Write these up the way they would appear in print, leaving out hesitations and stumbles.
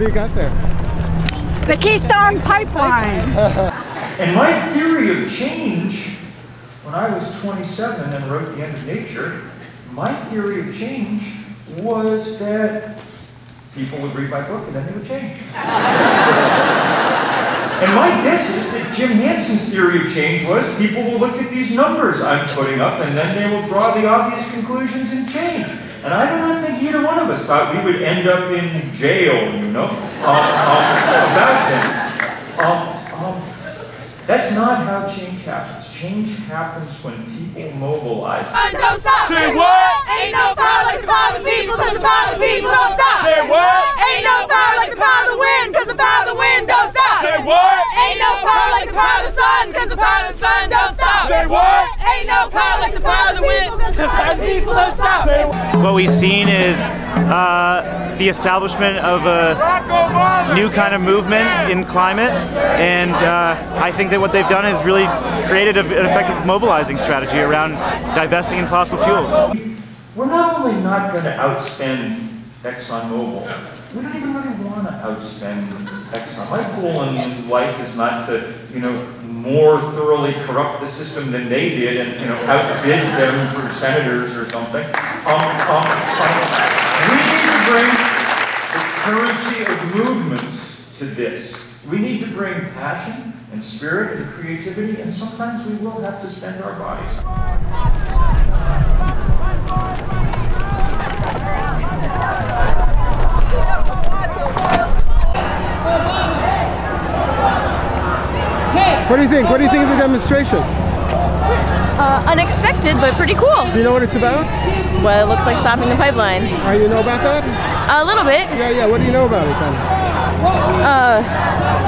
do you got there? The Keystone Pipeline. And my theory of change, when I was 27 and wrote The End of Nature, my theory of change was that people would read my book and then they would change. And my guess is that Jim Hanson's theory of change was people will look at these numbers I'm putting up and then they will draw the obvious conclusions and change. And I don't think either one of us thought we would end up in jail, you know, about them. That's not how change happens. Change happens when people mobilize. Don't stop. Say what? Ain't no power like the power of the people, cause the power of the people don't stop. Say what? Ain't no power like the power of the wind, cause the power of the wind don't stop. Say what? Ain't no power like the power of the sun, cause the power of the sun don't stop. Say what? Ain't no power like the power of the wind, cause the power of the people don't stop. What we've seen is the establishment of a new kind of movement in climate, and I think that what they've done is really created an effective mobilizing strategy around divesting in fossil fuels. We're not only not going to outspend ExxonMobil, we don't even really want to outspend Exxon. My goal in life is not to, more thoroughly corrupt the system than they did and, outbid them for senators or something. We need to bring the currency of movements to this. We need to bring passion and spirit and creativity, and sometimes we will have to spend our bodies. What do you think? What do you think of the demonstration? Unexpected, but pretty cool. Do you know what it's about? Well, it looks like stopping the pipeline. You know about that? A little bit. Yeah. What do you know about it then?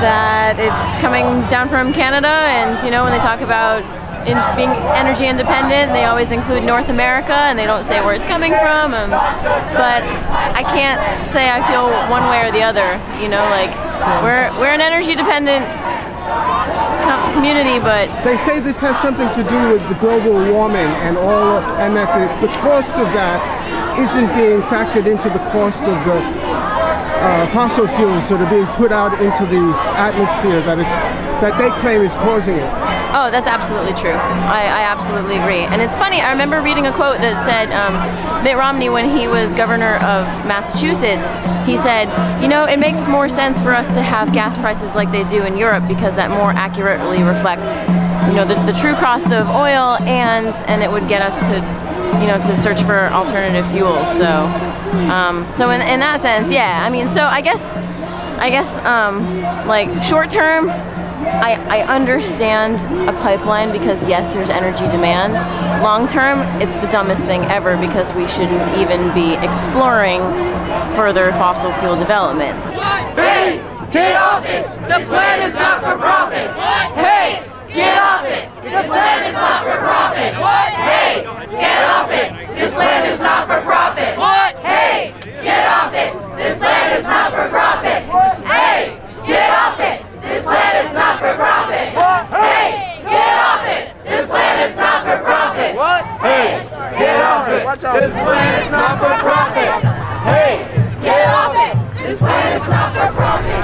That it's coming down from Canada, and when they talk about being energy independent, they always include North America, and they don't say where it's coming from. But I can't say I feel one way or the other. We're an energy dependent community, but they say this has something to do with the global warming and that the cost of that isn't being factored into the cost of the fossil fuels that are being put out into the atmosphere that they claim is causing it. Oh, that's absolutely true. I absolutely agree. And it's funny, I remember reading a quote that said Mitt Romney, when he was governor of Massachusetts, he said, it makes more sense for us to have gas prices like they do in Europe because that more accurately reflects, the true cost of oil, and it would get us to, to search for alternative fuels. So, so in that sense, yeah. I mean, so I guess, like short term, I understand a pipeline because yes, there's energy demand. Long term, it's the dumbest thing ever because we shouldn't even be exploring further fossil fuel developments. Hey, get off it! This land is not for profit! Hey, get off it! This land is not for profit! Hey, get off it! This land is not for profit! Hey, get off it! This land is not for profit! Hey, get off it! This land is not for profit! Hey, get off it! This land is not for profit! Hey, get off it! This land is not for profit! Hey, get off it! This land is not for profit!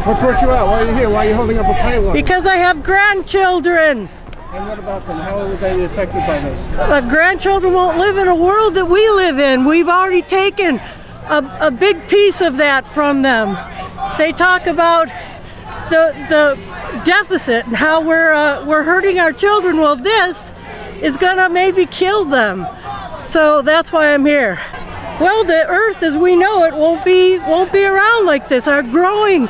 What brought you out? Why are you here? Why are you holding up a pipeline? Because I have grandchildren. And what about them? How will they be affected by this? Grandchildren won't live in a world that we live in. We've already taken a big piece of that from them. They talk about the deficit and how we're hurting our children. Well, this is gonna maybe kill them. So that's why I'm here. Well, the earth as we know it won't be around like this. Our growing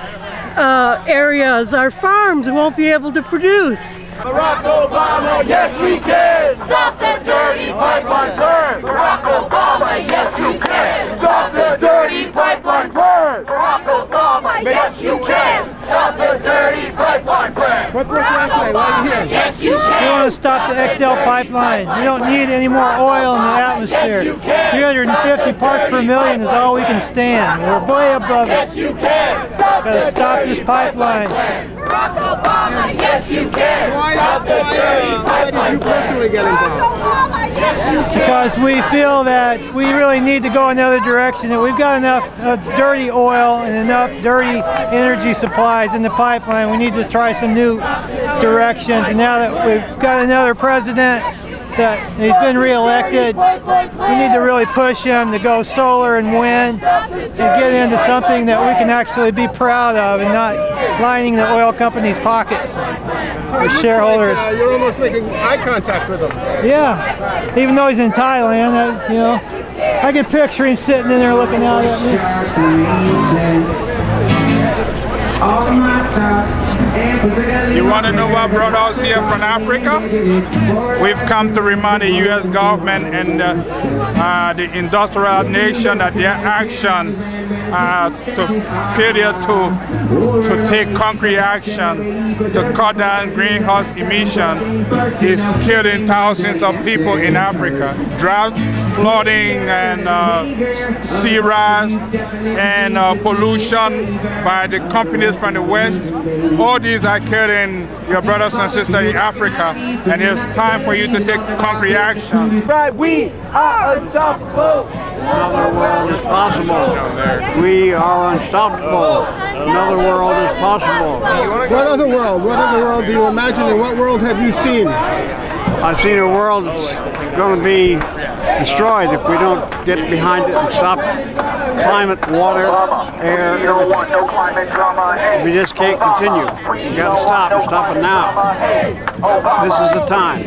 areas, our farms won't be able to produce. Barack Obama, yes we can! Stop the dirty pipeline burn! Barack Obama, yes you can! Stop the dirty pipeline burn! Barack Obama, yes you can! Stop the dirty pipeline burn! What brought you out today? Why are you here? Yes you can! We want to stop the XL pipeline. We don't need any more oil in the atmosphere. 350 parts per million is all we can stand. We're way above it. Yes you can! Gotta stop this pipeline. Barack Obama, yes you can. Why did you personally get involved? Because we feel that we really need to go another direction, that we've got enough dirty oil and enough dirty energy supplies in the pipeline. We need to try some new directions, and now that we've got another president that he's been re-elected, we need to really push him to go solar and wind and get into something that we can actually be proud of and not lining the oil companies' pockets. The shareholders. Like, you're almost making eye contact with him. Yeah, even though he's in Thailand, you know, I can picture him sitting in there looking out at me. You want to know what brought us here from Africa? We've come to remind the U.S. government and the industrial nation that their action to failure to take concrete action to cut down greenhouse emissions is killing thousands of people in Africa. Drought, flooding, and sea rise, and pollution by the companies from the West. All these are killing your brothers and sisters in Africa, and it's time for you to take concrete action. Right, we are unstoppable. Another world is possible. We are unstoppable. Another world is possible. What other world? What other world do you imagine, and what world have you seen? I've seen a world that's going to be destroyed if we don't get behind it and stop climate, water, air, everything. We just can't continue. We got to stop and stop it now. This is the time.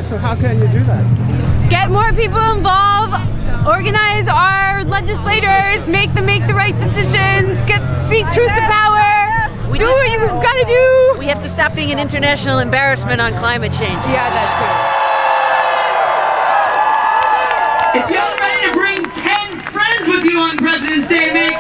So how can you do that? Get more people involved, organize our legislators, make them make the right decisions, speak truth to power, do what you've got to do. We have to stop being an international embarrassment on climate change. Yeah, that's it. If y'all ready to bring 10 friends with you on President's Day, man,